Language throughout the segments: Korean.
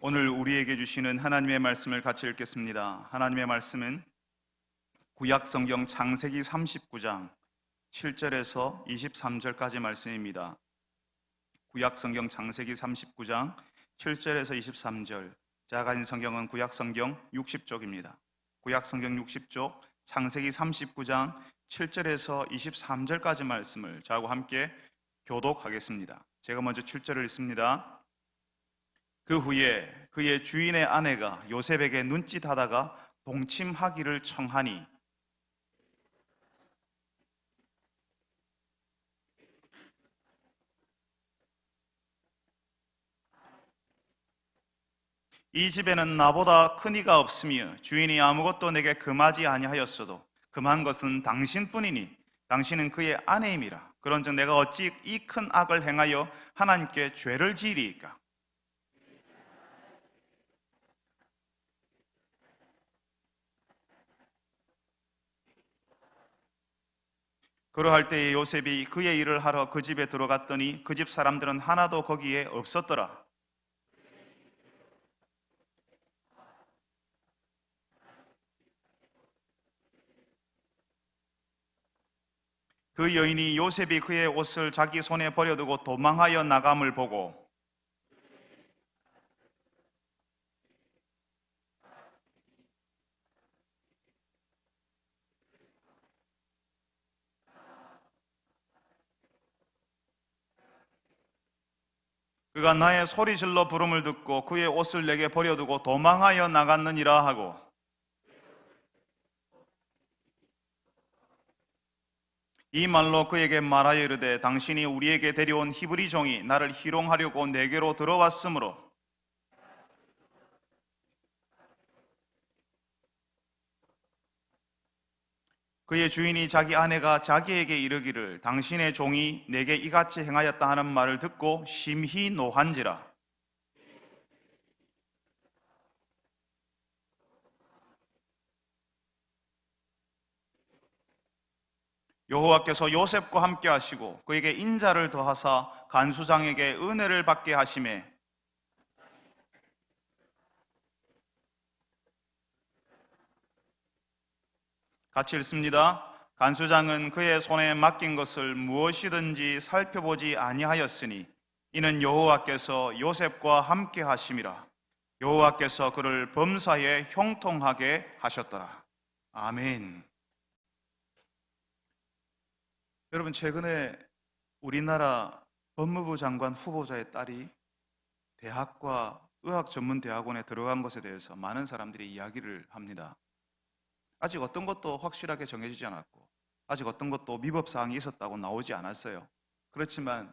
오늘 우리에게 주시는 하나님의 말씀을 같이 읽겠습니다. 하나님의 말씀은 구약 성경 창세기 39장 7절에서 23절까지 말씀입니다. 구약 성경 창세기 39장 7절에서 23절. 제가 가진 성경은 구약 성경 60쪽입니다. 구약 성경 60쪽 창세기 39장 7절에서 23절까지 말씀을 저하고 함께 교독하겠습니다. 제가 먼저 7절을 읽습니다. 그 후에 그의 주인의 아내가 요셉에게 눈짓하다가 동침하기를 청하니 이 집에는 나보다 큰 이가 없으며 주인이 아무것도 내게 금하지 아니하였어도 금한 것은 당신뿐이니 당신은 그의 아내임이라. 그런즉 내가 어찌 이 큰 악을 행하여 하나님께 죄를 지으리이까? 그러할 때에 요셉이 그의 일을 하러 그 집에 들어갔더니 그 집 사람들은 하나도 거기에 없었더라. 그 여인이 요셉이 그의 옷을 자기 손에 버려두고 도망하여 나감을 보고 그가 나의 소리질러 부름을 듣고 그의 옷을 내게 버려두고 도망하여 나갔느니라 하고 이 말로 그에게 말하여 이르되 당신이 우리에게 데려온 히브리 종이 나를 희롱하려고 내게로 들어왔으므로 그의 주인이 자기 아내가 자기에게 이르기를 당신의 종이 내게 이같이 행하였다 하는 말을 듣고 심히 노한지라. 여호와께서 요셉과 함께 하시고 그에게 인자를 더하사 간수장에게 은혜를 받게 하시매 같이 읽습니다. 간수장은 그의 손에 맡긴 것을 무엇이든지 살펴보지 아니하였으니 이는 여호와께서 요셉과 함께 하심이라. 여호와께서 그를 범사에 형통하게 하셨더라. 아멘. 여러분, 최근에 우리나라 법무부 장관 후보자의 딸이 대학과 의학 전문 대학원에 들어간 것에 대해서 많은 사람들이 이야기를 합니다. 아직 어떤 것도 확실하게 정해지지 않았고 아직 어떤 것도 미법사항이 있었다고 나오지 않았어요. 그렇지만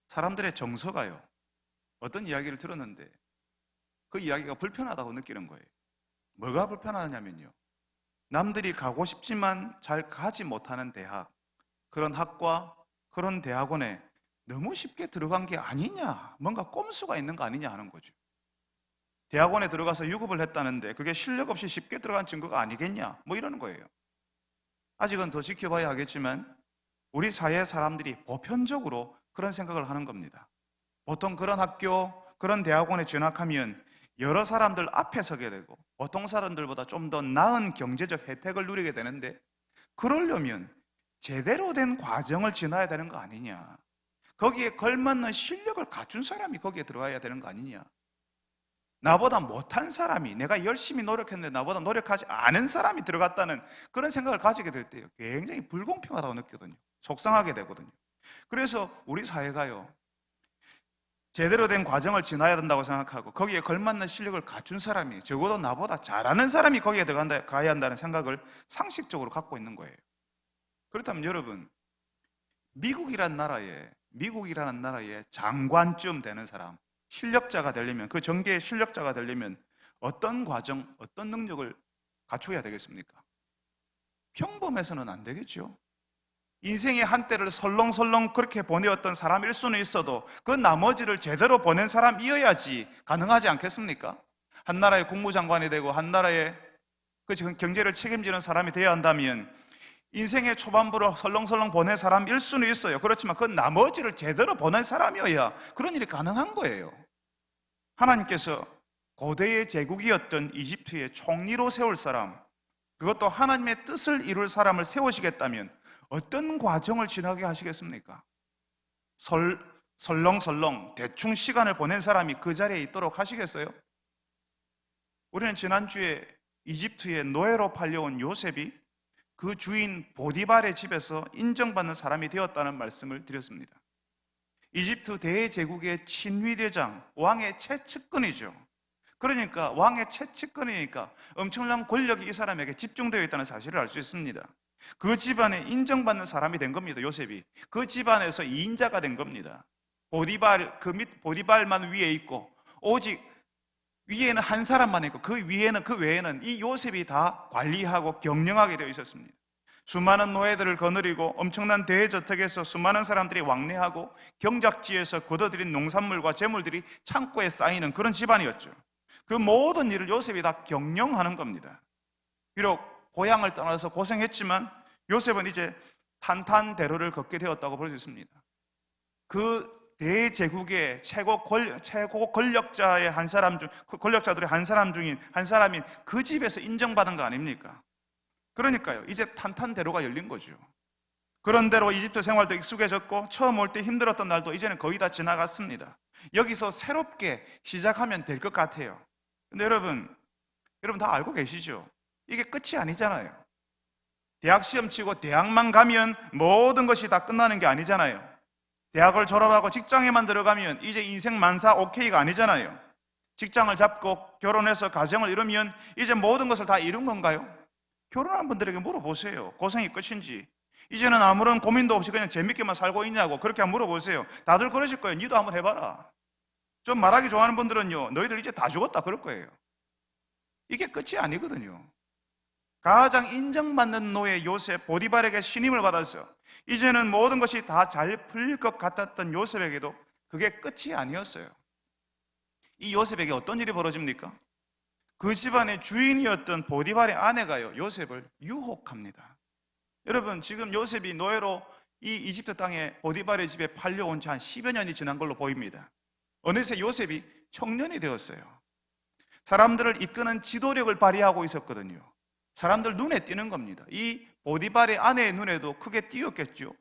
사람들의 정서가요, 어떤 이야기를 들었는데 그 이야기가 불편하다고 느끼는 거예요. 뭐가 불편하냐면요, 남들이 가고 싶지만 잘 가지 못하는 대학, 그런 학과, 그런 대학원에 너무 쉽게 들어간 게 아니냐, 뭔가 꼼수가 있는 거 아니냐 하는 거죠. 대학원에 들어가서 유급을 했다는데 그게 실력 없이 쉽게 들어간 증거가 아니겠냐, 뭐 이러는 거예요. 아직은 더 지켜봐야 하겠지만 우리 사회 사람들이 보편적으로 그런 생각을 하는 겁니다. 보통 그런 학교, 그런 대학원에 진학하면 여러 사람들 앞에 서게 되고 보통 사람들보다 좀 더 나은 경제적 혜택을 누리게 되는데, 그러려면 제대로 된 과정을 지나야 되는 거 아니냐, 거기에 걸맞는 실력을 갖춘 사람이 거기에 들어가야 되는 거 아니냐, 나보다 못한 사람이, 내가 열심히 노력했는데 나보다 노력하지 않은 사람이 들어갔다는 그런 생각을 가지게 될 때 굉장히 불공평하다고 느끼거든요. 속상하게 되거든요. 그래서 우리 사회가요, 제대로 된 과정을 지나야 된다고 생각하고 거기에 걸맞는 실력을 갖춘 사람이, 적어도 나보다 잘하는 사람이 거기에 가야 한다는 생각을 상식적으로 갖고 있는 거예요. 그렇다면 여러분, 미국이라는 나라의 장관쯤 되는 사람, 실력자가 되려면, 그 전개의 실력자가 되려면 어떤 과정, 어떤 능력을 갖춰야 되겠습니까? 평범해서는 안 되겠죠. 인생의 한때를 설렁설렁 그렇게 보내었던 사람일 수는 있어도 그 나머지를 제대로 보낸 사람이어야지 가능하지 않겠습니까? 한 나라의 국무장관이 되고 한 나라의 그 경제를 책임지는 사람이 되어야 한다면 인생의 초반부를 설렁설렁 보낸 사람일 수는 있어요. 그렇지만 그 나머지를 제대로 보낸 사람이어야 그런 일이 가능한 거예요. 하나님께서 고대의 제국이었던 이집트의 총리로 세울 사람, 그것도 하나님의 뜻을 이룰 사람을 세우시겠다면 어떤 과정을 지나게 하시겠습니까? 설렁설렁 대충 시간을 보낸 사람이 그 자리에 있도록 하시겠어요? 우리는 지난주에 이집트의 노예로 팔려온 요셉이 그 주인 보디발의 집에서 인정받는 사람이 되었다는 말씀을 드렸습니다. 이집트 대제국의 친위대장, 왕의 최측근이죠. 그러니까 왕의 최측근이니까 엄청난 권력이 이 사람에게 집중되어 있다는 사실을 알 수 있습니다. 그 집안에 인정받는 사람이 된 겁니다. 요셉이 그 집안에서 2인자가 된 겁니다. 보디발만 위에 있고, 오직 위에는 한 사람만 있고 그 외에는 이 요셉이 다 관리하고 경영하게 되어 있었습니다. 수많은 노예들을 거느리고 엄청난 대저택에서 수많은 사람들이 왕래하고 경작지에서 거둬들인 농산물과 재물들이 창고에 쌓이는 그런 집안이었죠. 그 모든 일을 요셉이 다 경영하는 겁니다. 비록 고향을 떠나서 고생했지만 요셉은 이제 탄탄대로를 걷게 되었다고 볼 수 있습니다. 그 대제국의 최고 권력자의 한 사람 중, 권력자들의 한 사람인 그 집에서 인정받은 거 아닙니까? 그러니까요, 이제 탄탄대로가 열린 거죠. 그런대로 이집트 생활도 익숙해졌고 처음 올 때 힘들었던 날도 이제는 거의 다 지나갔습니다. 여기서 새롭게 시작하면 될 것 같아요. 근데 여러분 다 알고 계시죠? 이게 끝이 아니잖아요. 대학 시험 치고 대학만 가면 모든 것이 다 끝나는 게 아니잖아요. 대학을 졸업하고 직장에만 들어가면 이제 인생 만사 오케이가 아니잖아요. 직장을 잡고 결혼해서 가정을 이루면 이제 모든 것을 다 이룬 건가요? 결혼한 분들에게 물어보세요. 고생이 끝인지, 이제는 아무런 고민도 없이 그냥 재밌게만 살고 있냐고 그렇게 한번 물어보세요. 다들 그러실 거예요. 니도 한번 해봐라. 좀 말하기 좋아하는 분들은요, 너희들 이제 다 죽었다 그럴 거예요. 이게 끝이 아니거든요. 가장 인정받는 노예 요셉 보디발에게 신임을 받아서 이제는 모든 것이 다 잘 풀릴 것 같았던 요셉에게도 그게 끝이 아니었어요. 이 요셉에게 어떤 일이 벌어집니까? 그 집안의 주인이었던 보디발의 아내가요, 요셉을 유혹합니다. 여러분, 지금 요셉이 노예로 이 이집트 땅에 보디발의 집에 팔려온 지 한 10여 년이 지난 걸로 보입니다. 어느새 요셉이 청년이 되었어요. 사람들을 이끄는 지도력을 발휘하고 있었거든요. 사람들 눈에 띄는 겁니다. 이 보디발의 아내의 눈에도 크게 띄었겠죠.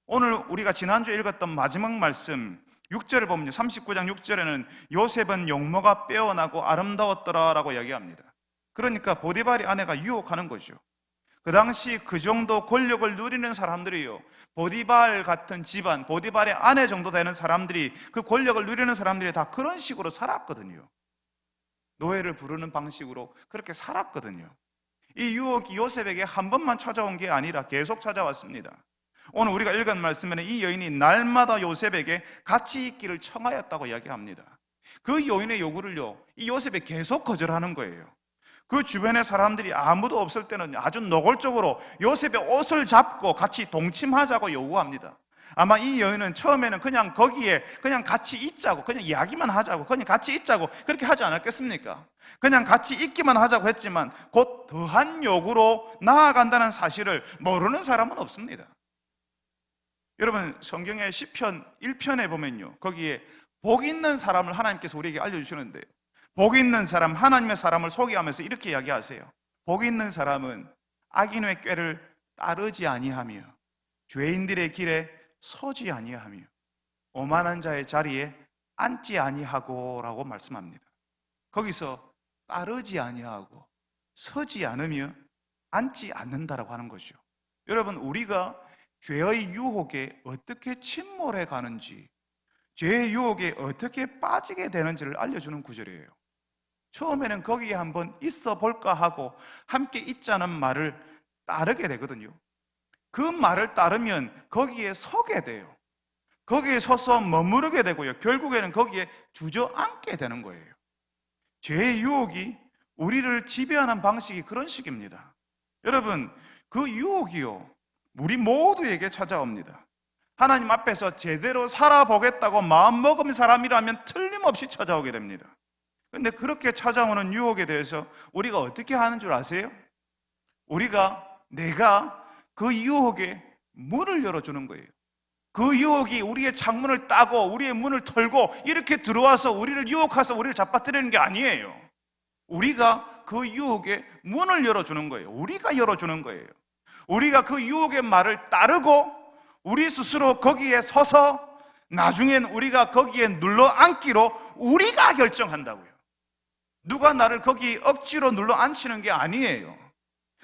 오늘 우리가 지난주에 읽었던 마지막 말씀 6절을 보면요, 39장 6절에는 요셉은 용모가 빼어나고 아름다웠더라라고 이야기합니다. 그러니까 보디발의 아내가 유혹하는 거죠. 그 당시 그 정도 권력을 누리는 사람들이요, 보디발 같은 집안, 보디발의 아내 정도 되는 사람들이, 그 권력을 누리는 사람들이 다 그런 식으로 살았거든요. 노예를 부르는 방식으로 그렇게 살았거든요. 이 유혹이 요셉에게 한 번만 찾아온 게 아니라 계속 찾아왔습니다. 오늘 우리가 읽은 말씀에는 이 여인이 날마다 요셉에게 같이 있기를 청하였다고 이야기합니다. 그 여인의 요구를요, 이 요셉이 계속 거절하는 거예요. 그 주변의 사람들이 아무도 없을 때는 아주 노골적으로 요셉의 옷을 잡고 같이 동침하자고 요구합니다. 아마 이 여인은 처음에는 그냥 거기에 그냥 같이 있자고, 그냥 이야기만 하자고, 그냥 같이 있자고 그렇게 하지 않았겠습니까? 그냥 같이 있기만 하자고 했지만 곧 더한 요구로 나아간다는 사실을 모르는 사람은 없습니다. 여러분, 성경의 시편 1편에 보면요, 거기에 복 있는 사람을 하나님께서 우리에게 알려주시는데, 복 있는 사람, 하나님의 사람을 소개하면서 이렇게 이야기하세요. 복 있는 사람은 악인의 꾀를 따르지 아니하며 죄인들의 길에 서지 아니하며 오만한 자의 자리에 앉지 아니하고 라고 말씀합니다. 거기서 따르지 아니하고 서지 않으며 앉지 않는다라고 하는 거죠. 여러분, 우리가 죄의 유혹에 어떻게 침몰해 가는지, 죄의 유혹에 어떻게 빠지게 되는지를 알려주는 구절이에요. 처음에는 거기에 한번 있어 볼까 하고 함께 있자는 말을 따르게 되거든요. 그 말을 따르면 거기에 서게 돼요. 거기에 서서 머무르게 되고요, 결국에는 거기에 주저앉게 되는 거예요. 죄의 유혹이 우리를 지배하는 방식이 그런 식입니다. 여러분, 그 유혹이요, 우리 모두에게 찾아옵니다. 하나님 앞에서 제대로 살아보겠다고 마음먹은 사람이라면 틀림없이 찾아오게 됩니다. 그런데 그렇게 찾아오는 유혹에 대해서 우리가 어떻게 하는 줄 아세요? 내가 그 유혹에 문을 열어주는 거예요. 그 유혹이 우리의 창문을 따고 우리의 문을 털고 이렇게 들어와서 우리를 유혹해서 우리를 잡아뜨리는 게 아니에요. 우리가 그 유혹에 문을 열어주는 거예요. 우리가 열어주는 거예요. 우리가 그 유혹의 말을 따르고 우리 스스로 거기에 서서 나중엔 우리가 거기에 눌러 앉기로 우리가 결정한다고요. 누가 나를 거기 억지로 눌러 앉히는 게 아니에요.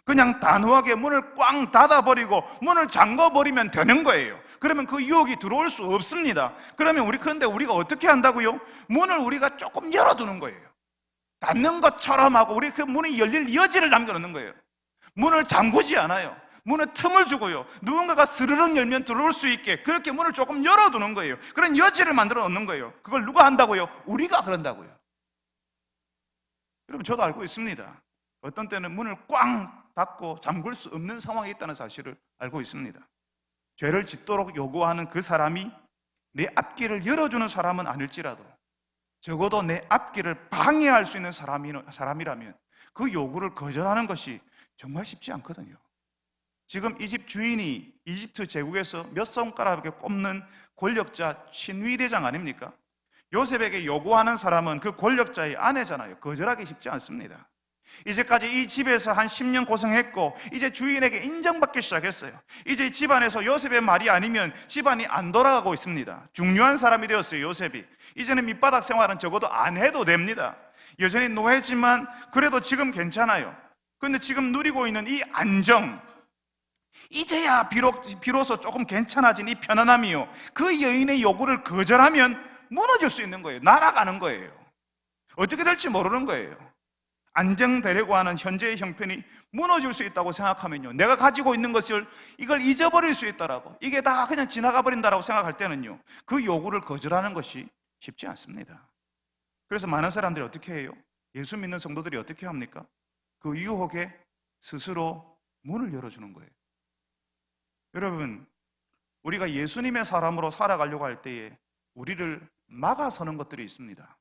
그냥 단호하게 문을 꽝 닫아버리고 문을 잠궈버리면 되는 거예요. 그러면 그 유혹이 들어올 수 없습니다. 그러면 그런데 우리가 어떻게 한다고요? 문을 우리가 조금 열어두는 거예요. 닫는 것처럼 하고 우리 그 문이 열릴 여지를 남겨놓는 거예요. 문을 잠그지 않아요. 문에 틈을 주고요. 누군가가 스르륵 열면 들어올 수 있게 그렇게 문을 조금 열어두는 거예요. 그런 여지를 만들어 놓는 거예요. 그걸 누가 한다고요? 우리가 그런다고요. 여러분, 저도 알고 있습니다. 어떤 때는 문을 꽝 닫고 잠글 수 없는 상황이 있다는 사실을 알고 있습니다. 죄를 짓도록 요구하는 그 사람이 내 앞길을 열어주는 사람은 아닐지라도 적어도 내 앞길을 방해할 수 있는 사람이라면 그 요구를 거절하는 것이 정말 쉽지 않거든요. 지금 이 집 주인이 이집트 제국에서 몇 손가락에 꼽는 권력자 친위대장 아닙니까? 요셉에게 요구하는 사람은 그 권력자의 아내잖아요. 거절하기 쉽지 않습니다. 이제까지 이 집에서 한 10년 고생했고 이제 주인에게 인정받기 시작했어요. 이제 집안에서 요셉의 말이 아니면 집안이 안 돌아가고 있습니다. 중요한 사람이 되었어요, 요셉이. 이제는 밑바닥 생활은 적어도 안 해도 됩니다. 여전히 노예지만 그래도 지금 괜찮아요. 그런데 지금 누리고 있는 이 안정, 이제야 비로소 조금 괜찮아진 이 편안함이요, 그 여인의 요구를 거절하면 무너질 수 있는 거예요. 날아가는 거예요. 어떻게 될지 모르는 거예요. 안정되려고 하는 현재의 형편이 무너질 수 있다고 생각하면요, 내가 가지고 있는 것을 이걸 잊어버릴 수 있다라고, 이게 다 그냥 지나가 버린다라고 생각할 때는요, 그 요구를 거절하는 것이 쉽지 않습니다. 그래서 많은 사람들이 어떻게 해요? 예수 믿는 성도들이 어떻게 합니까? 그 유혹에 스스로 문을 열어주는 거예요. 여러분, 우리가 예수님의 사람으로 살아가려고 할 때에 우리를 막아서는 것들이 있습니다.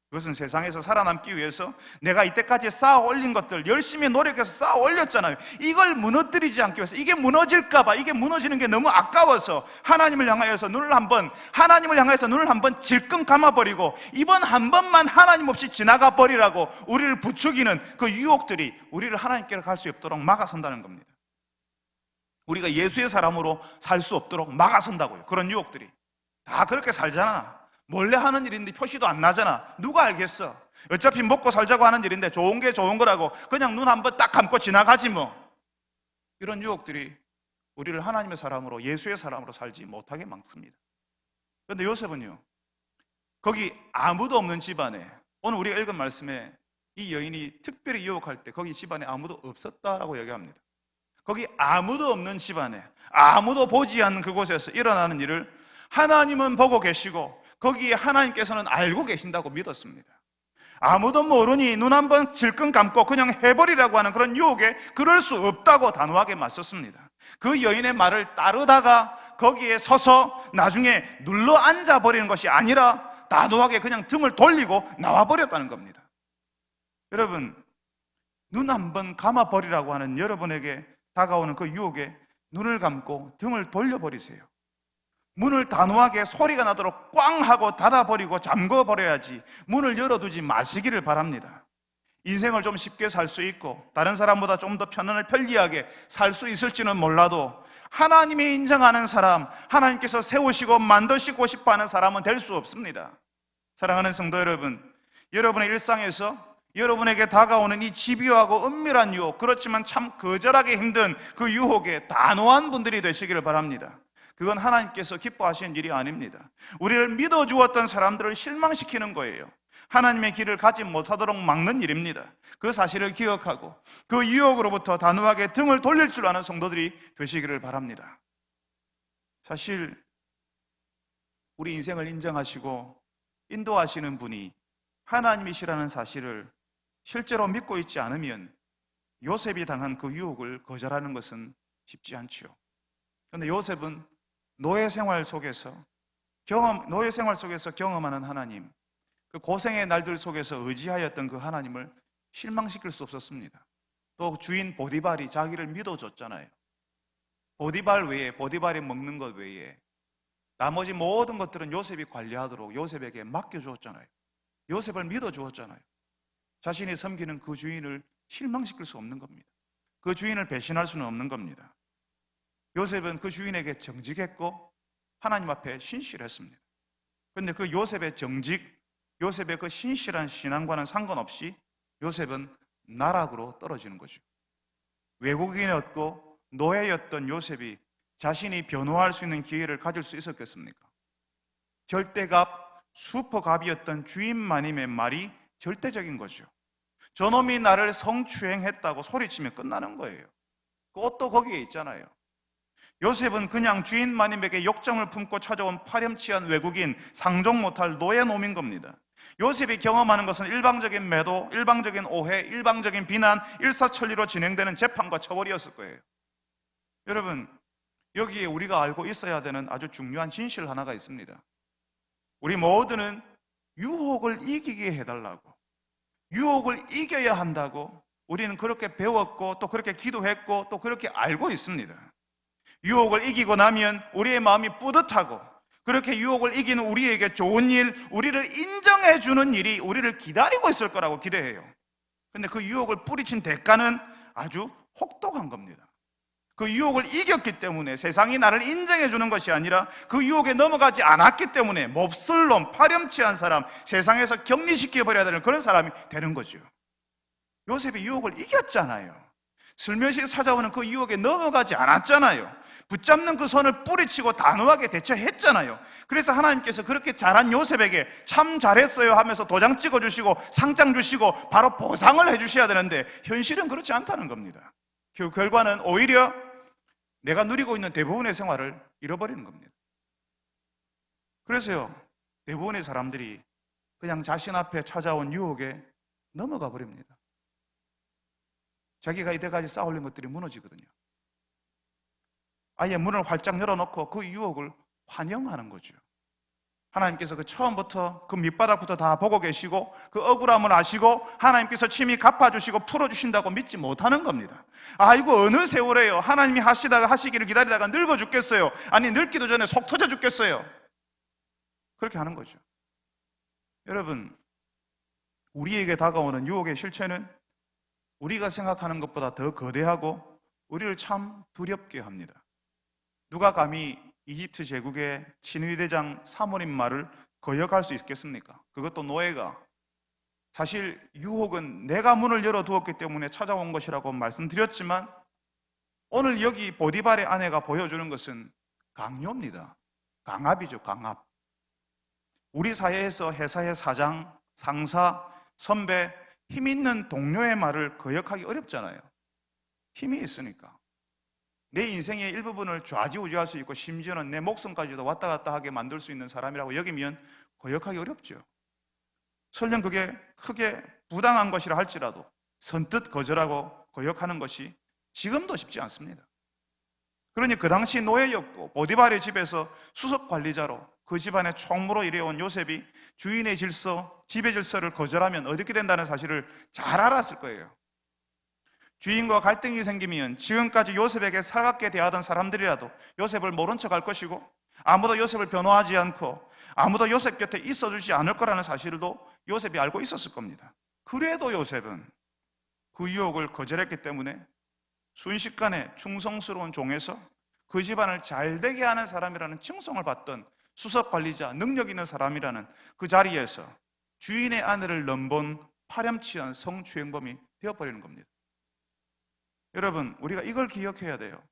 그것은 세상에서 살아남기 위해서 내가 이때까지 쌓아 올린 것들 열심히 노력해서 쌓아 올렸잖아요. 이걸 무너뜨리지 않기 위해서, 이게 무너질까 봐, 이게 무너지는 게 너무 아까워서 하나님을 향하여서 눈을 한번 질끈 감아버리고 이번 한 번만 하나님 없이 지나가 버리라고 우리를 부추기는 그 유혹들이 우리를 하나님께로 갈 수 없도록 막아선다는 겁니다. 우리가 예수의 사람으로 살 수 없도록 막아선다고요. 그런 유혹들이 다 그렇게 살잖아. 몰래 하는 일인데 표시도 안 나잖아. 누가 알겠어? 어차피 먹고 살자고 하는 일인데 좋은 게 좋은 거라고 그냥 눈 한번 딱 감고 지나가지 뭐. 이런 유혹들이 우리를 하나님의 사람으로, 예수의 사람으로 살지 못하게 막습니다. 그런데 요셉은요, 거기 아무도 없는 집안에, 오늘 우리가 읽은 말씀에 이 여인이 특별히 유혹할 때 거기 집안에 아무도 없었다라고 얘기합니다. 거기 아무도 없는 집안에, 아무도 보지 않는 그곳에서 일어나는 일을 하나님은 보고 계시고 거기에 하나님께서는 알고 계신다고 믿었습니다. 아무도 모르니 눈 한번 질끈 감고 그냥 해버리라고 하는 그런 유혹에 그럴 수 없다고 단호하게 맞섰습니다. 그 여인의 말을 따르다가 거기에 서서 나중에 눌러 앉아버리는 것이 아니라 단호하게 그냥 등을 돌리고 나와버렸다는 겁니다. 여러분, 눈 한번 감아버리라고 하는 여러분에게 다가오는 그 유혹에 눈을 감고 등을 돌려버리세요. 문을 단호하게 소리가 나도록 꽝 하고 닫아버리고 잠궈버려야지 문을 열어두지 마시기를 바랍니다. 인생을 좀 쉽게 살 수 있고 다른 사람보다 좀 더 편리하게 살 수 있을지는 몰라도 하나님이 인정하는 사람, 하나님께서 세우시고 만드시고 싶어하는 사람은 될 수 없습니다. 사랑하는 성도 여러분, 여러분의 일상에서 여러분에게 다가오는 이 집요하고 은밀한 유혹, 그렇지만 참 거절하기 힘든 그 유혹에 단호한 분들이 되시기를 바랍니다. 그건 하나님께서 기뻐하시는 일이 아닙니다. 우리를 믿어주었던 사람들을 실망시키는 거예요. 하나님의 길을 가지 못하도록 막는 일입니다. 그 사실을 기억하고 그 유혹으로부터 단호하게 등을 돌릴 줄 아는 성도들이 되시기를 바랍니다. 사실 우리 인생을 인정하시고 인도하시는 분이 하나님이시라는 사실을 실제로 믿고 있지 않으면 요셉이 당한 그 유혹을 거절하는 것은 쉽지 않죠. 그런데 요셉은 노예 생활 속에서 경험하는 하나님, 그 고생의 날들 속에서 의지하였던 그 하나님을 실망시킬 수 없었습니다. 또 주인 보디발이 자기를 믿어줬잖아요. 보디발 외에, 보디발이 먹는 것 외에 나머지 모든 것들은 요셉이 관리하도록 요셉에게 맡겨주었잖아요. 요셉을 믿어주었잖아요. 자신이 섬기는 그 주인을 실망시킬 수 없는 겁니다. 그 주인을 배신할 수는 없는 겁니다. 요셉은 그 주인에게 정직했고 하나님 앞에 신실했습니다. 그런데 그 요셉의 정직, 요셉의 그 신실한 신앙과는 상관없이 요셉은 나락으로 떨어지는 거죠. 외국인이었고 노예였던 요셉이 자신이 변호할 수 있는 기회를 가질 수 있었겠습니까? 절대갑, 슈퍼갑이었던 주인 마님의 말이 절대적인 거죠. 저놈이 나를 성추행했다고 소리치면 끝나는 거예요. 그것도 거기에 있잖아요. 요셉은 그냥 주인 마님에게 욕정을 품고 찾아온 파렴치한 외국인, 상종 못할 노예놈인 겁니다. 요셉이 경험하는 것은 일방적인 매도, 일방적인 오해, 일방적인 비난, 일사천리로 진행되는 재판과 처벌이었을 거예요. 여러분, 여기에 우리가 알고 있어야 되는 아주 중요한 진실 하나가 있습니다. 우리 모두는 유혹을 이기게 해달라고, 유혹을 이겨야 한다고 우리는 그렇게 배웠고 또 그렇게 기도했고 또 그렇게 알고 있습니다. 유혹을 이기고 나면 우리의 마음이 뿌듯하고 그렇게 유혹을 이기는 우리에게 좋은 일, 우리를 인정해 주는 일이 우리를 기다리고 있을 거라고 기대해요. 그런데 그 유혹을 뿌리친 대가는 아주 혹독한 겁니다. 그 유혹을 이겼기 때문에 세상이 나를 인정해 주는 것이 아니라 그 유혹에 넘어가지 않았기 때문에 몹쓸 놈, 파렴치한 사람, 세상에서 격리시켜버려야 되는 그런 사람이 되는 거죠. 요셉이 유혹을 이겼잖아요. 슬며시 찾아오는 그 유혹에 넘어가지 않았잖아요. 붙잡는 그 손을 뿌리치고 단호하게 대처했잖아요. 그래서 하나님께서 그렇게 잘한 요셉에게 참 잘했어요 하면서 도장 찍어주시고 상장 주시고 바로 보상을 해주셔야 되는데 현실은 그렇지 않다는 겁니다. 그 결과는 오히려 내가 누리고 있는 대부분의 생활을 잃어버리는 겁니다. 그래서요, 대부분의 사람들이 그냥 자신 앞에 찾아온 유혹에 넘어가 버립니다. 자기가 이때까지 쌓아올린 것들이 무너지거든요. 아예 문을 활짝 열어놓고 그 유혹을 환영하는 거죠. 하나님께서 그 처음부터 그 밑바닥부터 다 보고 계시고 그 억울함을 아시고 하나님께서 친히 갚아주시고 풀어주신다고 믿지 못하는 겁니다. 아이고 어느 세월에요. 하나님이 하시기를 기다리다가 늙어 죽겠어요. 아니 늙기도 전에 속 터져 죽겠어요. 그렇게 하는 거죠. 여러분, 우리에게 다가오는 유혹의 실체는 우리가 생각하는 것보다 더 거대하고 우리를 참 두렵게 합니다. 누가 감히 이집트 제국의 친위대장 사모님 말을 거역할 수 있겠습니까? 그것도 노예가. 사실 유혹은 내가 문을 열어두었기 때문에 찾아온 것이라고 말씀드렸지만 오늘 여기 보디발의 아내가 보여주는 것은 강요입니다. 강압이죠, 강압. 우리 사회에서 회사의 사장, 상사, 선배, 힘 있는 동료의 말을 거역하기 어렵잖아요. 힘이 있으니까. 내 인생의 일부분을 좌지우지할 수 있고 심지어는 내 목숨까지도 왔다 갔다 하게 만들 수 있는 사람이라고 여기면 거역하기 어렵죠. 설령 그게 크게 부당한 것이라 할지라도 선뜻 거절하고 거역하는 것이 지금도 쉽지 않습니다. 그러니 그 당시 노예였고 보디발의 집에서 수석 관리자로 그 집안의 총무로 일해온 요셉이 주인의 질서, 집의 질서를 거절하면 어떻게 된다는 사실을 잘 알았을 거예요. 주인과 갈등이 생기면 지금까지 요셉에게 살갑게 대하던 사람들이라도 요셉을 모른 척할 것이고 아무도 요셉을 변호하지 않고 아무도 요셉 곁에 있어주지 않을 거라는 사실도 요셉이 알고 있었을 겁니다. 그래도 요셉은 그 유혹을 거절했기 때문에 순식간에 충성스러운 종에서 그 집안을 잘되게 하는 사람이라는 칭송을 받던 수석관리자, 능력 있는 사람이라는 그 자리에서 주인의 아내를 넘본 파렴치한 성추행범이 되어버리는 겁니다. 여러분, 우리가 이걸 기억해야 돼요.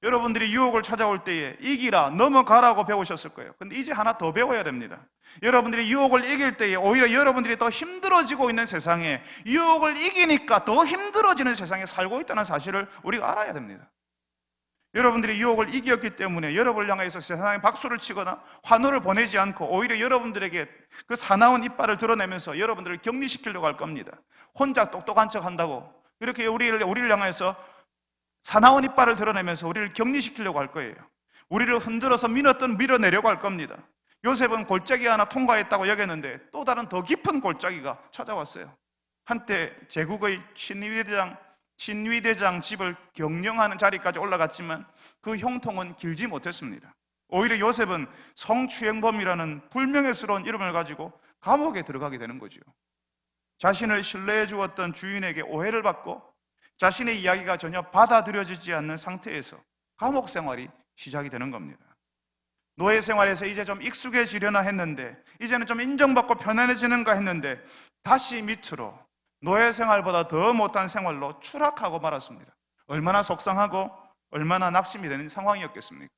여러분들이 유혹을 찾아올 때에 이기라, 넘어가라고 배우셨을 거예요. 근데 이제 하나 더 배워야 됩니다. 여러분들이 유혹을 이길 때에 오히려 여러분들이 더 힘들어지고 있는 세상에 유혹을 이기니까 더 힘들어지는 세상에 살고 있다는 사실을 우리가 알아야 됩니다. 여러분들이 유혹을 이겼기 때문에 여러분을 향해서 세상에 박수를 치거나 환호를 보내지 않고 오히려 여러분들에게 그 사나운 이빨을 드러내면서 여러분들을 격리시키려고 할 겁니다. 혼자 똑똑한 척 한다고 이렇게 우리를 향해서 사나운 이빨을 드러내면서 우리를 격리시키려고 할 거예요. 우리를 흔들어서 밀어내려고 할 겁니다. 요셉은 골짜기 하나 통과했다고 여겼는데 또 다른 더 깊은 골짜기가 찾아왔어요. 한때 제국의 친위대장 집을 경영하는 자리까지 올라갔지만 그 형통은 길지 못했습니다. 오히려 요셉은 성추행범이라는 불명예스러운 이름을 가지고 감옥에 들어가게 되는 거죠. 자신을 신뢰해 주었던 주인에게 오해를 받고 자신의 이야기가 전혀 받아들여지지 않는 상태에서 감옥 생활이 시작이 되는 겁니다. 노예 생활에서 이제 좀 익숙해지려나 했는데, 이제는 좀 인정받고 편안해지는가 했는데 다시 밑으로 노예 생활보다 더 못한 생활로 추락하고 말았습니다. 얼마나 속상하고 얼마나 낙심이 되는 상황이었겠습니까?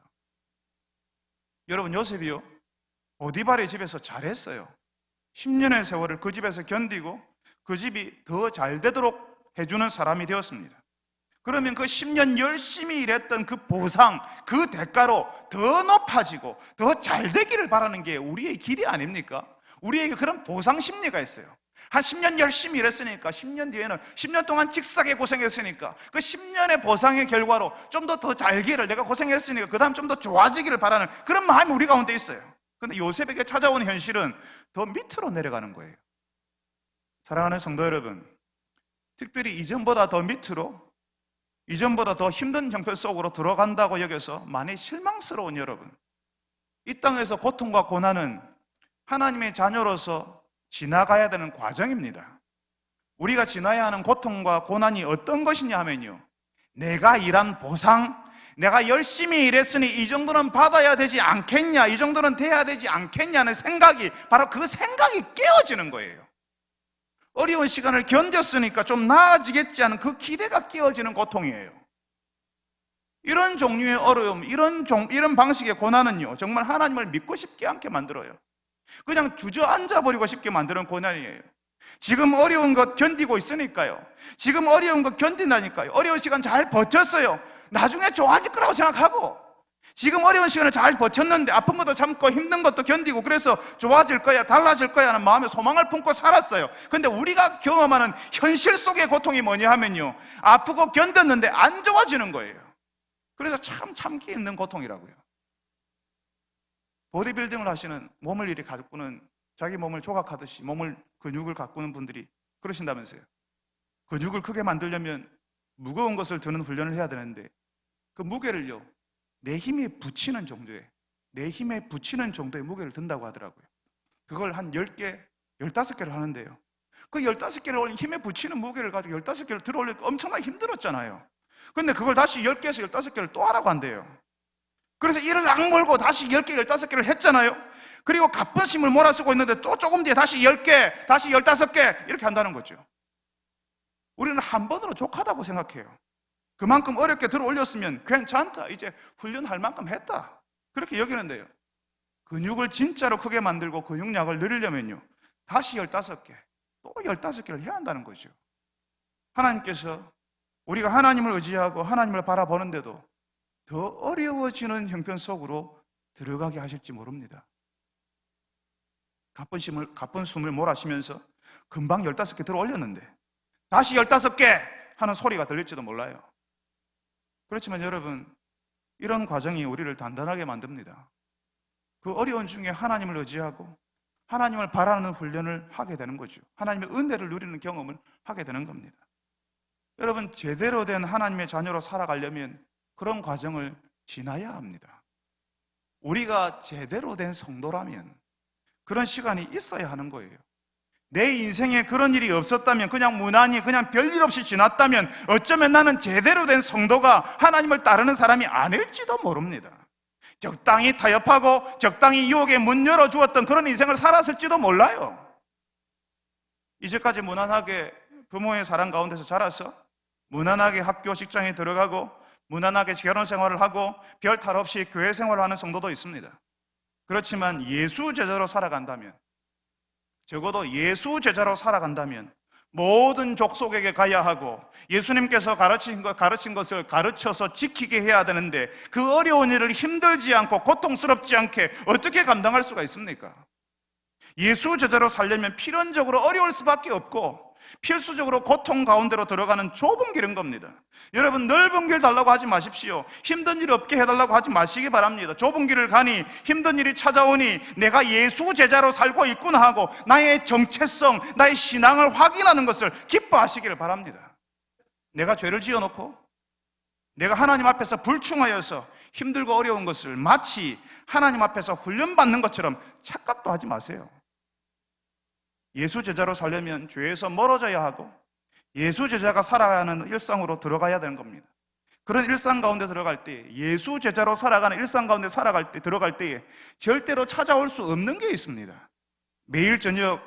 여러분, 요셉이요, 보디발의 집에서 잘했어요. 10년의 세월을 그 집에서 견디고 그 집이 더 잘 되도록 해주는 사람이 되었습니다. 그러면 그 10년 열심히 일했던 그 보상, 그 대가로 더 높아지고 더 잘 되기를 바라는 게 우리의 기대 아닙니까? 우리에게 그런 보상 심리가 있어요. 한 10년 열심히 일했으니까 10년 뒤에는 10년 동안 직사게 고생했으니까 그 10년의 보상의 결과로 좀 더 잘기를, 내가 고생했으니까 그 다음 좀 더 좋아지기를 바라는 그런 마음이 우리 가운데 있어요. 그런데 요셉에게 찾아온 현실은 더 밑으로 내려가는 거예요. 사랑하는 성도 여러분, 특별히 이전보다 더 밑으로, 이전보다 더 힘든 형편 속으로 들어간다고 여겨서 많이 실망스러운 여러분, 이 땅에서 고통과 고난은 하나님의 자녀로서 지나가야 되는 과정입니다. 우리가 지나야 하는 고통과 고난이 어떤 것이냐 하면요, 내가 일한 보상, 내가 열심히 일했으니 이 정도는 받아야 되지 않겠냐, 이 정도는 돼야 되지 않겠냐는 생각이, 바로 그 생각이 깨어지는 거예요. 어려운 시간을 견뎠으니까 좀 나아지겠지 하는 그 기대가 깨어지는 고통이에요. 이런 종류의 어려움, 이런 방식의 고난은요, 정말 하나님을 믿고 싶지 않게 만들어요. 그냥 주저앉아 버리고 싶게 만드는 고난이에요. 지금 어려운 것 견디고 있으니까요, 지금 어려운 것 견딘다니까요, 어려운 시간 잘 버텼어요, 나중에 좋아질 거라고 생각하고, 지금 어려운 시간을 잘 버텼는데 아픈 것도 참고 힘든 것도 견디고 그래서 좋아질 거야, 달라질 거야 하는 마음에 소망을 품고 살았어요. 근데 우리가 경험하는 현실 속의 고통이 뭐냐 하면요, 아프고 견뎠는데 안 좋아지는 거예요. 그래서 참 참기 힘든 고통이라고요. 보디빌딩을 하시는, 몸을 이리 가꾸는, 자기 몸을 조각하듯이 몸을, 근육을 가꾸는 분들이 그러신다면서요. 근육을 크게 만들려면 무거운 것을 드는 훈련을 해야 되는데 그 무게를요, 내 힘에 붙이는 정도의, 내 힘에 붙이는 정도의 무게를 든다고 하더라고요. 그걸 한 10개, 15개를 하는데요, 그 15개를 힘에 붙이는 무게를 가지고 15개를 들어 올리니까 엄청나게 힘들었잖아요. 근데 그걸 다시 10개에서 15개를 또 하라고 한대요. 그래서 이를 악물고 다시 10개, 15개를 했잖아요. 그리고 가뿐심을 몰아쓰고 있는데 또 조금 뒤에 다시 10개, 다시 15개 이렇게 한다는 거죠. 우리는 한 번으로 족하다고 생각해요. 그만큼 어렵게 들어 올렸으면 괜찮다, 이제 훈련할 만큼 했다, 그렇게 여기는데요, 근육을 진짜로 크게 만들고 근육량을 늘리려면요, 다시 15개, 또 15개를 해야 한다는 거죠. 하나님께서 우리가 하나님을 의지하고 하나님을 바라보는데도 더 어려워지는 형편 속으로 들어가게 하실지 모릅니다. 가쁜 숨을 몰아쉬면서 금방 15개 들어 올렸는데 다시 15개 하는 소리가 들릴지도 몰라요. 그렇지만 여러분, 이런 과정이 우리를 단단하게 만듭니다. 그 어려운 중에 하나님을 의지하고 하나님을 바라는 훈련을 하게 되는 거죠. 하나님의 은혜를 누리는 경험을 하게 되는 겁니다. 여러분, 제대로 된 하나님의 자녀로 살아가려면 그런 과정을 지나야 합니다. 우리가 제대로 된 성도라면 그런 시간이 있어야 하는 거예요. 내 인생에 그런 일이 없었다면, 그냥 무난히 그냥 별일 없이 지났다면 어쩌면 나는 제대로 된 성도가, 하나님을 따르는 사람이 아닐지도 모릅니다. 적당히 타협하고 적당히 유혹에 문 열어주었던 그런 인생을 살았을지도 몰라요. 이제까지 무난하게 부모의 사랑 가운데서 자라서 무난하게 학교 직장에 들어가고 무난하게 결혼 생활을 하고 별 탈 없이 교회 생활을 하는 성도도 있습니다. 그렇지만 예수 제자로 살아간다면, 적어도 예수 제자로 살아간다면 모든 족속에게 가야 하고 예수님께서 가르친 것을 가르쳐서 지키게 해야 되는데 그 어려운 일을 힘들지 않고 고통스럽지 않게 어떻게 감당할 수가 있습니까? 예수 제자로 살려면 필연적으로 어려울 수밖에 없고 필수적으로 고통 가운데로 들어가는 좁은 길인 겁니다. 여러분, 넓은 길 달라고 하지 마십시오. 힘든 일 없게 해달라고 하지 마시기 바랍니다. 좁은 길을 가니 힘든 일이 찾아오니 내가 예수 제자로 살고 있구나 하고 나의 정체성, 나의 신앙을 확인하는 것을 기뻐하시기를 바랍니다. 내가 죄를 지어놓고 내가 하나님 앞에서 불충하여서 힘들고 어려운 것을 마치 하나님 앞에서 훈련받는 것처럼 착각도 하지 마세요. 예수 제자로 살려면 죄에서 멀어져야 하고 예수 제자가 살아가는 일상으로 들어가야 되는 겁니다. 그런 일상 가운데 들어갈 때, 예수 제자로 살아가는 일상 가운데 들어갈 때에 절대로 찾아올 수 없는 게 있습니다. 매일 저녁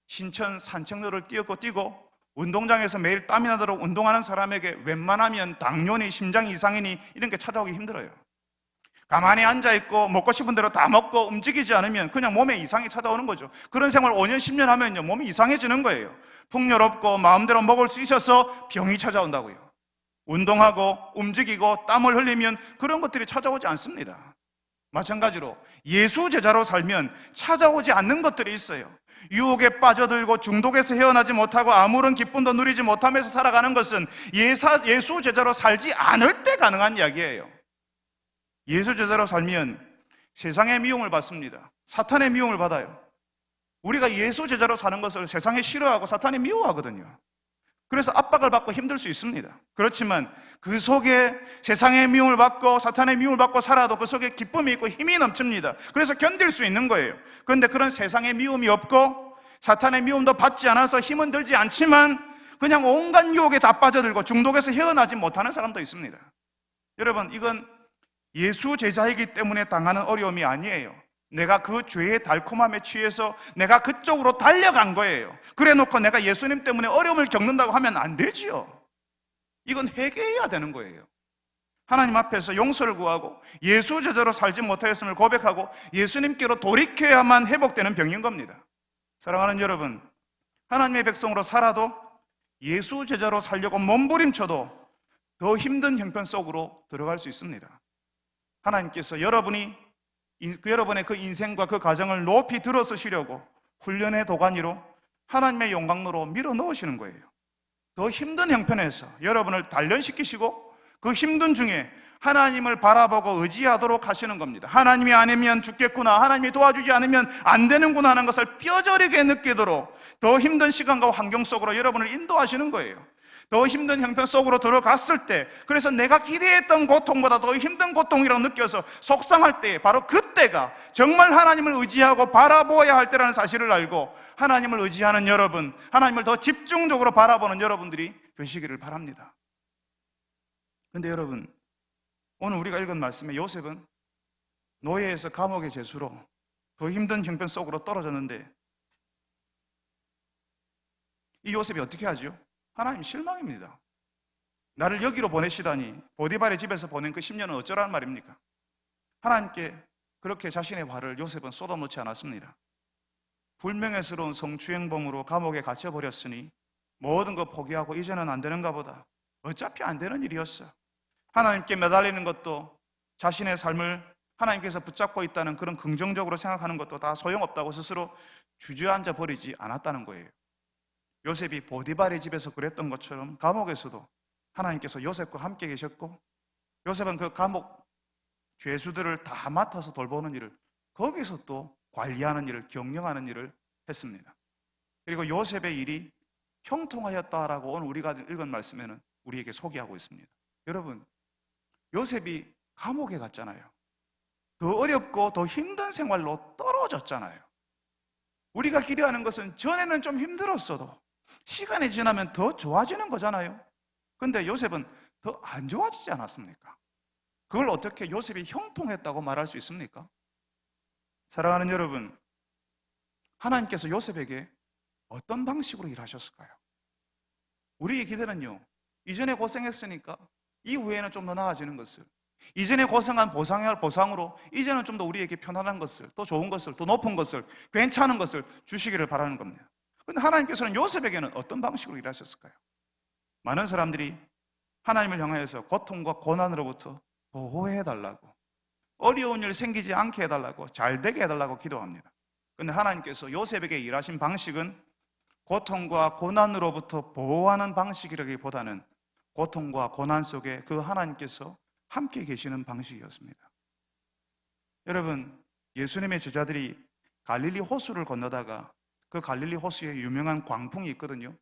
신천 산책로를 뛰고 운동장에서 매일 땀이 나도록 운동하는 사람에게 웬만하면 당뇨니 심장 이상이니 이런 게 찾아오기 힘들어요. 가만히 앉아있고 먹고 싶은 대로 다 먹고 움직이지 않으면 그냥 몸에 이상이 찾아오는 거죠. 그런 생활 5년, 10년 하면요, 몸이 이상해지는 거예요. 풍요롭고 마음대로 먹을 수 있어서 병이 찾아온다고요. 운동하고 움직이고 땀을 흘리면 그런 것들이 찾아오지 않습니다. 마찬가지로 예수 제자로 살면 찾아오지 않는 것들이 있어요. 유혹에 빠져들고 중독에서 헤어나지 못하고 아무런 기쁨도 누리지 못하면서 살아가는 것은 예수 제자로 살지 않을 때 가능한 이야기예요. 예수 제자로 살면 세상의 미움을 받습니다. 사탄의 미움을 받아요. 우리가 예수 제자로 사는 것을 세상에 싫어하고 사탄이 미워하거든요. 그래서 압박을 받고 힘들 수 있습니다. 그렇지만 그 속에 세상의 미움을 받고 사탄의 미움을 받고 살아도 그 속에 기쁨이 있고 힘이 넘칩니다. 그래서 견딜 수 있는 거예요. 그런데 그런 세상의 미움이 없고 사탄의 미움도 받지 않아서 힘은 들지 않지만 그냥 온갖 유혹에 다 빠져들고 중독에서 헤어나지 못하는 사람도 있습니다. 여러분, 이건 예수 제자이기 때문에 당하는 어려움이 아니에요. 내가 그 죄의 달콤함에 취해서 내가 그쪽으로 달려간 거예요. 그래 놓고 내가 예수님 때문에 어려움을 겪는다고 하면 안 되지요. 이건 회개해야 되는 거예요. 하나님 앞에서 용서를 구하고 예수 제자로 살지 못하였음을 고백하고 예수님께로 돌이켜야만 회복되는 병인 겁니다. 사랑하는 여러분, 하나님의 백성으로 살아도 예수 제자로 살려고 몸부림쳐도 더 힘든 형편 속으로 들어갈 수 있습니다. 하나님께서 여러분의 그 인생과 그 가정을 높이 들어서시려고 훈련의 도가니로 하나님의 영광로로 밀어 넣으시는 거예요. 더 힘든 형편에서 여러분을 단련시키시고 그 힘든 중에 하나님을 바라보고 의지하도록 하시는 겁니다. 하나님이 아니면 죽겠구나, 하나님이 도와주지 않으면 안 되는구나 하는 것을 뼈저리게 느끼도록 더 힘든 시간과 환경 속으로 여러분을 인도하시는 거예요. 더 힘든 형편 속으로 들어갔을 때, 그래서 내가 기대했던 고통보다 더 힘든 고통이라고 느껴서 속상할 때, 바로 그때가 정말 하나님을 의지하고 바라보아야 할 때라는 사실을 알고 하나님을 의지하는 여러분, 하나님을 더 집중적으로 바라보는 여러분들이 되시기를 바랍니다. 그런데 여러분, 오늘 우리가 읽은 말씀에 요셉은 노예에서 감옥의 죄수로 더 힘든 형편 속으로 떨어졌는데 이 요셉이 어떻게 하죠? 하나님 실망입니다. 나를 여기로 보내시다니, 보디발의 집에서 보낸 그 10년은 어쩌라는 말입니까? 하나님께 그렇게 자신의 화를 요셉은 쏟아놓지 않았습니다. 불명예스러운 성추행범으로 감옥에 갇혀버렸으니 모든 거 포기하고 이제는 안 되는가 보다. 어차피 안 되는 일이었어. 하나님께 매달리는 것도, 자신의 삶을 하나님께서 붙잡고 있다는 그런 긍정적으로 생각하는 것도 다 소용없다고 스스로 주저앉아 버리지 않았다는 거예요. 요셉이 보디발의 집에서 그랬던 것처럼 감옥에서도 하나님께서 요셉과 함께 계셨고, 요셉은 그 감옥 죄수들을 다 맡아서 돌보는 일을, 거기서 또 관리하는 일을, 경영하는 일을 했습니다. 그리고 요셉의 일이 형통하였다라고 오늘 우리가 읽은 말씀에는 우리에게 소개하고 있습니다. 여러분, 요셉이 감옥에 갔잖아요. 더 어렵고 더 힘든 생활로 떨어졌잖아요. 우리가 기대하는 것은 전에는 좀 힘들었어도 시간이 지나면 더 좋아지는 거잖아요. 그런데 요셉은 더 안 좋아지지 않았습니까? 그걸 어떻게 요셉이 형통했다고 말할 수 있습니까? 사랑하는 여러분, 하나님께서 요셉에게 어떤 방식으로 일하셨을까요? 우리의 기대는요, 이전에 고생했으니까 이후에는 좀 더 나아지는 것을, 이전에 고생한 보상으로 이제는 좀 더 우리에게 편안한 것을, 또 좋은 것을, 더 높은 것을, 괜찮은 것을 주시기를 바라는 겁니다. 그런데 하나님께서는 요셉에게는 어떤 방식으로 일하셨을까요? 많은 사람들이 하나님을 향하여서 고통과 고난으로부터 보호해달라고, 어려운 일 생기지 않게 해달라고, 잘 되게 해달라고 기도합니다. 그런데 하나님께서 요셉에게 일하신 방식은 고통과 고난으로부터 보호하는 방식이라기보다는 고통과 고난 속에 그 하나님께서 함께 계시는 방식이었습니다. 여러분, 예수님의 제자들이 갈릴리 호수를 건너다가 그 갈릴리 호수에 유명한 광풍이 있거든요.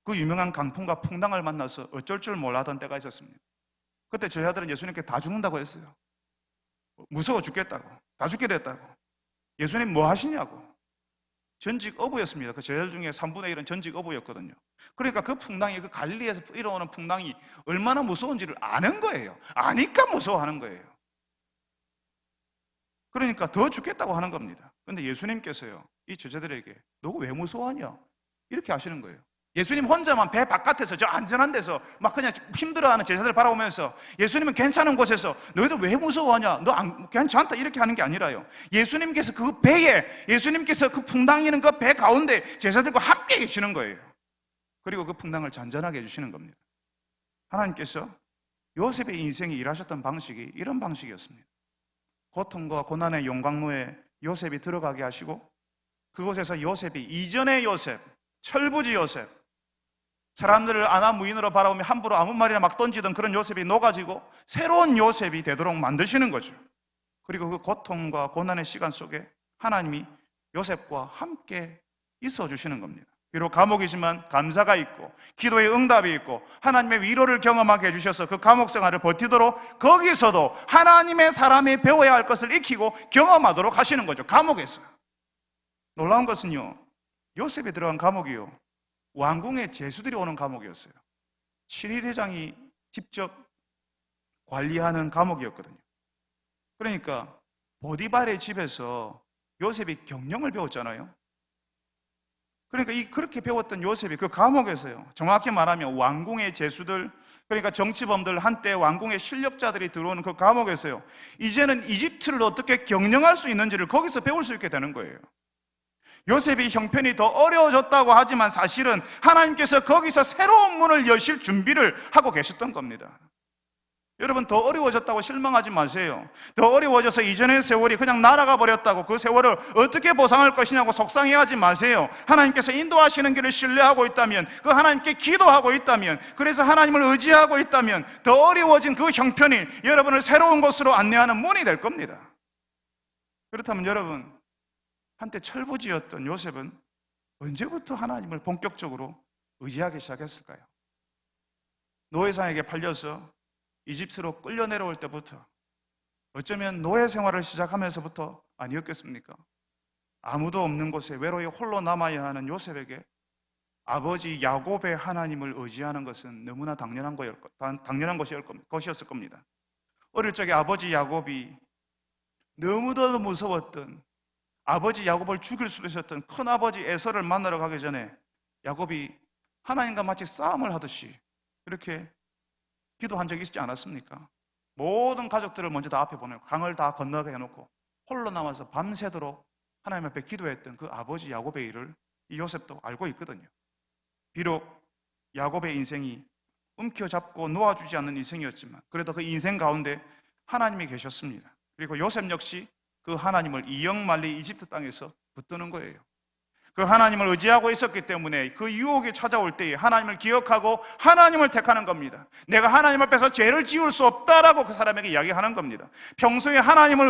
그 유명한 강풍과 풍랑을 만나서 어쩔 줄 몰라던 때가 있었습니다. 그때 제자들은 예수님께 다 죽는다고 했어요. 무서워 죽겠다고, 다 죽게 됐다고. 예수님 뭐 하시냐고. 전직 어부였습니다. 그 제자들 중에 3분의 1은 전직 어부였거든요. 그러니까 그 풍랑이, 그 갈릴리에서 일어오는 풍랑이 얼마나 무서운지를 아는 거예요. 아니까 무서워하는 거예요. 그러니까 더 죽겠다고 하는 겁니다. 그런데 예수님께서요, 이 제자들에게 너 왜 무서워하냐? 이렇게 하시는 거예요. 예수님 혼자만 배 바깥에서 저 안전한 데서 막 그냥 힘들어하는 제자들 바라보면서 예수님은 괜찮은 곳에서 너희들 왜 무서워하냐? 너 괜찮다 이렇게 하는 게 아니라요. 예수님께서 그 배에, 예수님께서 그 풍랑이는 그 배 가운데 제자들과 함께 계시는 거예요. 그리고 그 풍랑을 잔잔하게 해주시는 겁니다. 하나님께서 요셉의 인생에 일하셨던 방식이 이런 방식이었습니다. 고통과 고난의 용광로에 요셉이 들어가게 하시고, 그곳에서 요셉이 이전의 요셉, 철부지 요셉, 사람들을 안하무인으로 바라보며 함부로 아무 말이나 막 던지던 그런 요셉이 녹아지고 새로운 요셉이 되도록 만드시는 거죠. 그리고 그 고통과 고난의 시간 속에 하나님이 요셉과 함께 있어 주시는 겁니다. 비록 감옥이지만 감사가 있고 기도의 응답이 있고 하나님의 위로를 경험하게 해주셔서 그 감옥 생활을 버티도록 거기서도 하나님의 사람이 배워야 할 것을 익히고 경험하도록 하시는 거죠. 감옥에서. 놀라운 것은요, 요셉이 들어간 감옥이요, 왕궁의 제수들이 오는 감옥이었어요. 신의대장이 직접 관리하는 감옥이었거든요. 그러니까 보디발의 집에서 요셉이 경영을 배웠잖아요. 그러니까 그렇게 배웠던 요셉이 그 감옥에서요, 정확히 말하면 왕궁의 제수들, 그러니까 정치범들, 한때 왕궁의 실력자들이 들어오는 그 감옥에서요, 이제는 이집트를 어떻게 경영할 수 있는지를 거기서 배울 수 있게 되는 거예요. 요셉이 형편이 더 어려워졌다고 하지만 사실은 하나님께서 거기서 새로운 문을 여실 준비를 하고 계셨던 겁니다. 여러분, 더 어려워졌다고 실망하지 마세요. 더 어려워져서 이전의 세월이 그냥 날아가 버렸다고 그 세월을 어떻게 보상할 것이냐고 속상해하지 마세요. 하나님께서 인도하시는 길을 신뢰하고 있다면, 그 하나님께 기도하고 있다면, 그래서 하나님을 의지하고 있다면 더 어려워진 그 형편이 여러분을 새로운 곳으로 안내하는 문이 될 겁니다. 그렇다면 여러분, 한때 철부지였던 요셉은 언제부터 하나님을 본격적으로 의지하기 시작했을까요? 노예상에게 팔려서 이집트로 끌려 내려올 때부터, 어쩌면 노예 생활을 시작하면서부터 아니었겠습니까? 아무도 없는 곳에 외로이 홀로 남아야 하는 요셉에게 아버지 야곱의 하나님을 의지하는 것은 너무나 당연한 것이었을 겁니다. 어릴 적에 아버지 야곱이 너무도 무서웠던, 아버지 야곱을 죽일 수도 있었던 큰아버지 에서를 만나러 가기 전에 야곱이 하나님과 마치 싸움을 하듯이 그렇게 기도한 적이 있지 않았습니까? 모든 가족들을 먼저 다 앞에 보내고 강을 다 건너게 해놓고 홀로 남아서 밤새도록 하나님 앞에 기도했던 그 아버지 야곱의 일을 이 요셉도 알고 있거든요. 비록 야곱의 인생이 움켜잡고 놓아주지 않는 인생이었지만 그래도 그 인생 가운데 하나님이 계셨습니다. 그리고 요셉 역시 그 하나님을 이역만리 이집트 땅에서 붙드는 거예요. 그 하나님을 의지하고 있었기 때문에 그 유혹이 찾아올 때에 하나님을 기억하고 하나님을 택하는 겁니다. 내가 하나님 앞에서 죄를 지을 수 없다라고 그 사람에게 이야기하는 겁니다. 평소에 하나님을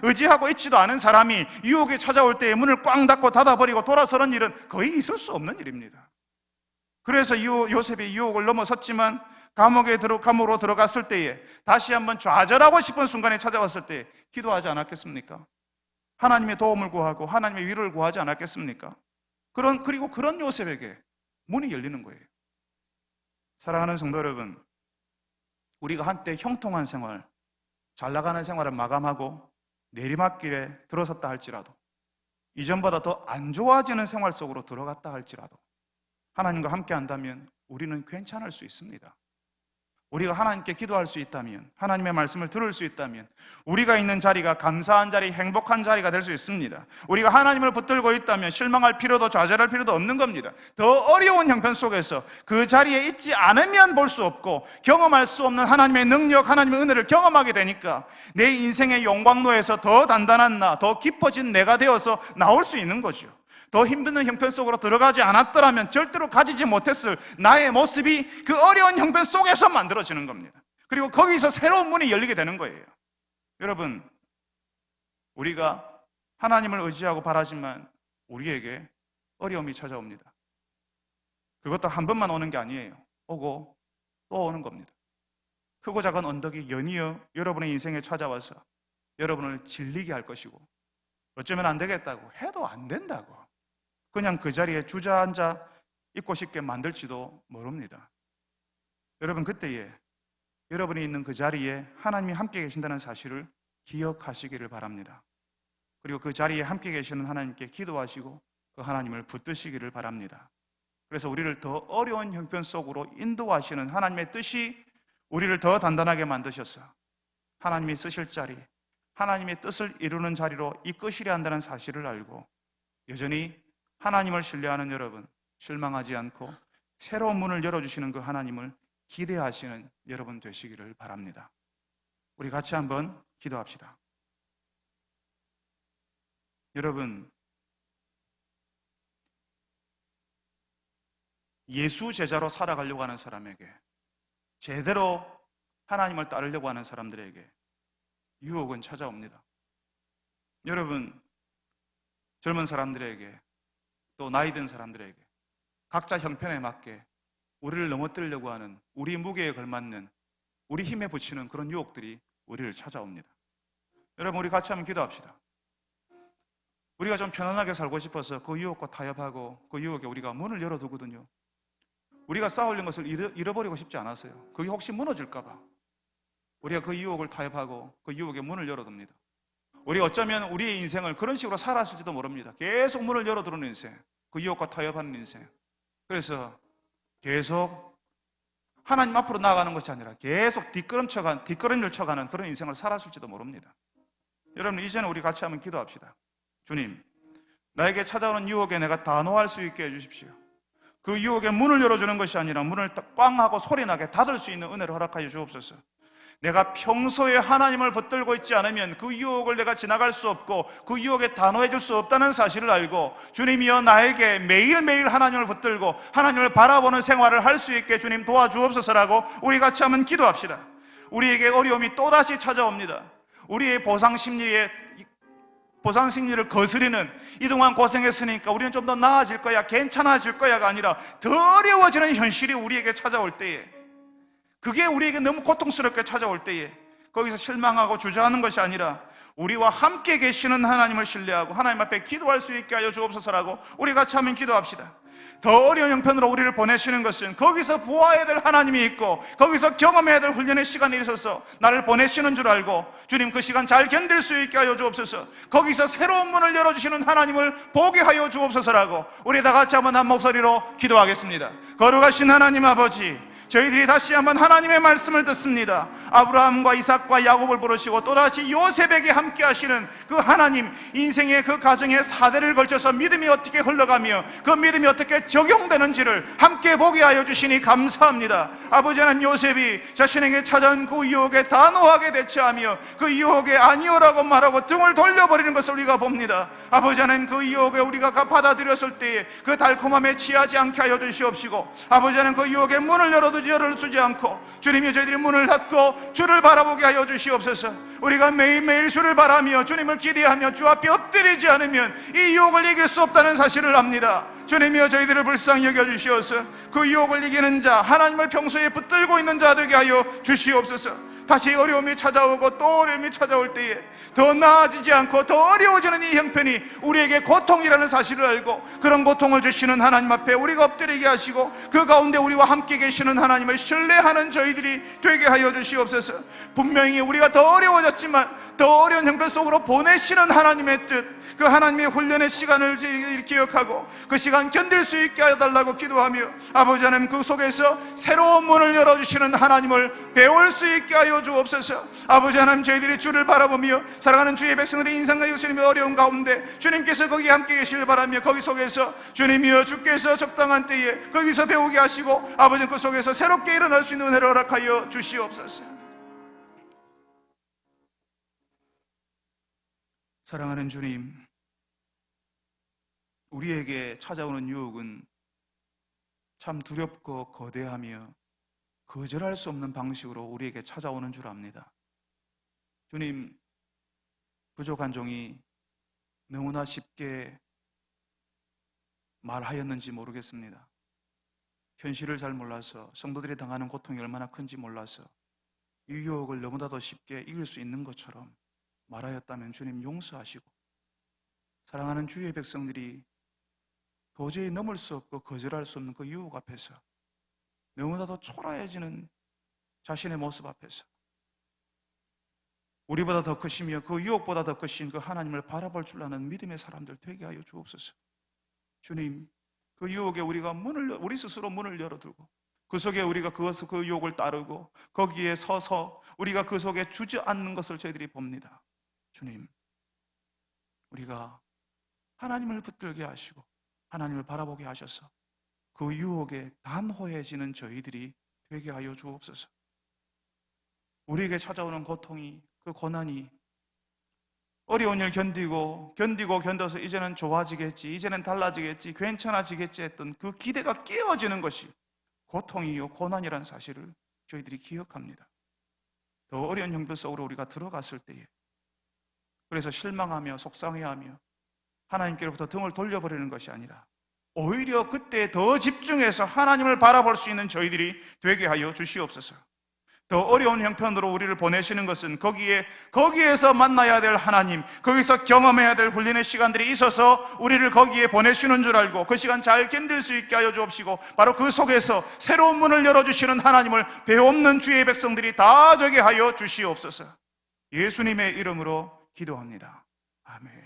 의지하고 있지도 않은 사람이 유혹이 찾아올 때에 문을 꽝 닫고 닫아버리고 돌아서는 일은 거의 있을 수 없는 일입니다. 그래서 요셉이 유혹을 넘어섰지만 감옥으로 들어갔을 때에 다시 한번 좌절하고 싶은 순간이 찾아왔을 때 기도하지 않았겠습니까? 하나님의 도움을 구하고 하나님의 위로를 구하지 않았겠습니까? 그리고 그런 요셉에게 문이 열리는 거예요. 사랑하는 성도 여러분, 우리가 한때 형통한 생활, 잘 나가는 생활을 마감하고 내리막길에 들어섰다 할지라도, 이전보다 더 안 좋아지는 생활 속으로 들어갔다 할지라도 하나님과 함께 한다면 우리는 괜찮을 수 있습니다. 우리가 하나님께 기도할 수 있다면, 하나님의 말씀을 들을 수 있다면 우리가 있는 자리가 감사한 자리, 행복한 자리가 될 수 있습니다. 우리가 하나님을 붙들고 있다면 실망할 필요도 좌절할 필요도 없는 겁니다. 더 어려운 형편 속에서 그 자리에 있지 않으면 볼 수 없고 경험할 수 없는 하나님의 능력, 하나님의 은혜를 경험하게 되니까 내 인생의 용광로에서 더 단단한 나, 더 깊어진 내가 되어서 나올 수 있는 거죠. 더 힘든 형편 속으로 들어가지 않았더라면 절대로 가지지 못했을 나의 모습이 그 어려운 형편 속에서 만들어지는 겁니다. 그리고 거기서 새로운 문이 열리게 되는 거예요. 여러분, 우리가 하나님을 의지하고 바라지만 우리에게 어려움이 찾아옵니다. 그것도 한 번만 오는 게 아니에요. 오고 또 오는 겁니다. 크고 작은 언덕이 연이어 여러분의 인생에 찾아와서 여러분을 질리게 할 것이고, 어쩌면 안 되겠다고 해도 안 된다고, 그냥 그 자리에 주저앉아 있고 싶게 만들지도 모릅니다. 여러분, 그때에 여러분이 있는 그 자리에 하나님이 함께 계신다는 사실을 기억하시기를 바랍니다. 그리고 그 자리에 함께 계시는 하나님께 기도하시고 그 하나님을 붙드시기를 바랍니다. 그래서 우리를 더 어려운 형편 속으로 인도하시는 하나님의 뜻이 우리를 더 단단하게 만드셔서 하나님이 쓰실 자리, 하나님의 뜻을 이루는 자리로 이끄시려 한다는 사실을 알고 여전히 하나님을 신뢰하는 여러분, 실망하지 않고 새로운 문을 열어주시는 그 하나님을 기대하시는 여러분 되시기를 바랍니다. 우리 같이 한번 기도합시다. 여러분, 예수 제자로 살아가려고 하는 사람에게, 제대로 하나님을 따르려고 하는 사람들에게 유혹은 찾아옵니다. 여러분, 젊은 사람들에게 또 나이 든 사람들에게 각자 형편에 맞게 우리를 넘어뜨리려고 하는, 우리 무게에 걸맞는, 우리 힘에 붙이는 그런 유혹들이 우리를 찾아옵니다. 여러분, 우리 같이 한번 기도합시다. 우리가 좀 편안하게 살고 싶어서 그 유혹과 타협하고 그 유혹에 우리가 문을 열어두거든요. 우리가 쌓으려는 것을 잃어버리고 싶지 않았어요. 그게 혹시 무너질까 봐 우리가 그 유혹을 타협하고 그 유혹에 문을 열어둡니다. 우리 어쩌면 우리의 인생을 그런 식으로 살았을지도 모릅니다. 계속 문을 열어두는 인생, 그 유혹과 타협하는 인생. 그래서 계속 하나님 앞으로 나아가는 것이 아니라 계속 뒷걸음질 쳐가는 그런 인생을 살았을지도 모릅니다. 여러분, 이제는 우리 같이 한번 기도합시다. 주님, 나에게 찾아오는 유혹에 내가 단호할 수 있게 해주십시오. 그 유혹에 문을 열어주는 것이 아니라 문을 꽝 하고 소리나게 닫을 수 있는 은혜를 허락하여 주옵소서. 내가 평소에 하나님을 붙들고 있지 않으면 그 유혹을 내가 지나갈 수 없고 그 유혹에 단호해 줄 수 없다는 사실을 알고, 주님이여 나에게 매일매일 하나님을 붙들고 하나님을 바라보는 생활을 할 수 있게 주님 도와주옵소서라고 우리 같이 한번 기도합시다. 우리에게 어려움이 또다시 찾아옵니다. 우리의 보상 심리를 거스리는, 이동안 고생했으니까 우리는 좀 더 나아질 거야, 괜찮아질 거야가 아니라 더 어려워지는 현실이 우리에게 찾아올 때에, 그게 우리에게 너무 고통스럽게 찾아올 때에 거기서 실망하고 주저하는 것이 아니라 우리와 함께 계시는 하나님을 신뢰하고 하나님 앞에 기도할 수 있게 하여 주옵소서라고 우리 같이 한번 기도합시다. 더 어려운 형편으로 우리를 보내시는 것은 거기서 보아야 될 하나님이 있고 거기서 경험해야 될 훈련의 시간이 있어서 나를 보내시는 줄 알고, 주님 그 시간 잘 견딜 수 있게 하여 주옵소서. 거기서 새로운 문을 열어주시는 하나님을 보게 하여 주옵소서라고 우리 다 같이 한번 한 목소리로 기도하겠습니다. 거룩하신 하나님 아버지, 저희들이 다시 한번 하나님의 말씀을 듣습니다. 아브라함과 이삭과 야곱을 부르시고 또다시 요셉에게 함께 하시는 그 하나님, 인생의 그 가정의 사대를 걸쳐서 믿음이 어떻게 흘러가며 그 믿음이 어떻게 적용되는지를 함께 보게 하여 주시니 감사합니다. 아버지 하나님, 요셉이 자신에게 찾아온 그 유혹에 단호하게 대처하며 그 유혹에 아니오라고 말하고 등을 돌려버리는 것을 우리가 봅니다. 아버지 하나님, 그 유혹에 우리가 받아들였을 때에 그 달콤함에 취하지 않게 하여 주시옵시고, 아버지 하나님, 그 유혹에 문을 열어두지 않고 주님이 저희들이 문을 닫고 주를 바라보게 하여 주시옵소서. 우리가 매일매일 주를 바라며 주님을 기대하며 주 앞에 엎드리지 않으면 이 유혹을 이길 수 없다는 사실을 압니다. 주님이여 저희들을 불쌍히 여겨주시어서 그 유혹을 이기는 자, 하나님을 평소에 붙들고 있는 자 되게 하여 주시옵소서. 다시 어려움이 찾아오고 또 어려움이 찾아올 때에 더 나아지지 않고 더 어려워지는 이 형편이 우리에게 고통이라는 사실을 알고 그런 고통을 주시는 하나님 앞에 우리가 엎드리게 하시고 그 가운데 우리와 함께 계시는 하나님을 신뢰하는 저희들이 되게 하여 주시옵소서. 분명히 우리가 더 어려워졌지만 더 어려운 형편 속으로 보내시는 하나님의 뜻, 그 하나님의 훈련의 시간을 기억하고 그 시간 견딜 수 있게 해달라고 기도하며, 아버지 하나님, 그 속에서 새로운 문을 열어주시는 하나님을 배울 수 있게 하여 주옵소서. 아버지 하나님, 저희들이 주를 바라보며 살아가는 주의 백성들의 인생과 예수님의 어려운 가운데 주님께서 거기 함께 계시길 바라며, 거기 속에서 주님이여 주께서 적당한 때에 거기서 배우게 하시고, 아버지 그 속에서 새롭게 일어날 수 있는 은혜를 허락하여 주시옵소서. 사랑하는 주님, 우리에게 찾아오는 유혹은 참 두렵고 거대하며 거절할 수 없는 방식으로 우리에게 찾아오는 줄 압니다. 주님, 부족한 종이 너무나 쉽게 말하였는지 모르겠습니다. 현실을 잘 몰라서, 성도들이 당하는 고통이 얼마나 큰지 몰라서 이 유혹을 너무나도 쉽게 이길 수 있는 것처럼 말하였다면 주님 용서하시고, 사랑하는 주의 백성들이 도저히 넘을 수 없고 거절할 수 없는 그 유혹 앞에서, 너무나도 초라해지는 자신의 모습 앞에서 우리보다 더 크시며 그 유혹보다 더 크신 그 하나님을 바라볼 줄 아는 믿음의 사람들 되게 하여 주옵소서. 주님, 그 유혹에 우리가 우리 스스로 문을 열어두고 그 속에 우리가 그 유혹을 따르고 거기에 서서 우리가 그 속에 주저앉는 것을 저희들이 봅니다. 주님, 우리가 하나님을 붙들게 하시고 하나님을 바라보게 하셔서 그 유혹에 단호해지는 저희들이 되게 하여 주옵소서. 우리에게 찾아오는 고통이, 그 고난이, 어려운 일 견뎌서 이제는 좋아지겠지, 이제는 달라지겠지, 괜찮아지겠지 했던 그 기대가 깨어지는 것이 고통이요 고난이라는 사실을 저희들이 기억합니다. 더 어려운 형편 속으로 우리가 들어갔을 때에, 그래서 실망하며 속상해하며 하나님께로부터 등을 돌려버리는 것이 아니라 오히려 그때 더 집중해서 하나님을 바라볼 수 있는 저희들이 되게 하여 주시옵소서. 더 어려운 형편으로 우리를 보내시는 것은 거기에서 만나야 될 하나님, 거기서 경험해야 될 훈련의 시간들이 있어서 우리를 거기에 보내시는 줄 알고 그 시간 잘 견딜 수 있게 하여 주옵시고, 바로 그 속에서 새로운 문을 열어주시는 하나님을 배없는 주의 백성들이 다 되게 하여 주시옵소서. 예수님의 이름으로 기도합니다. 아멘.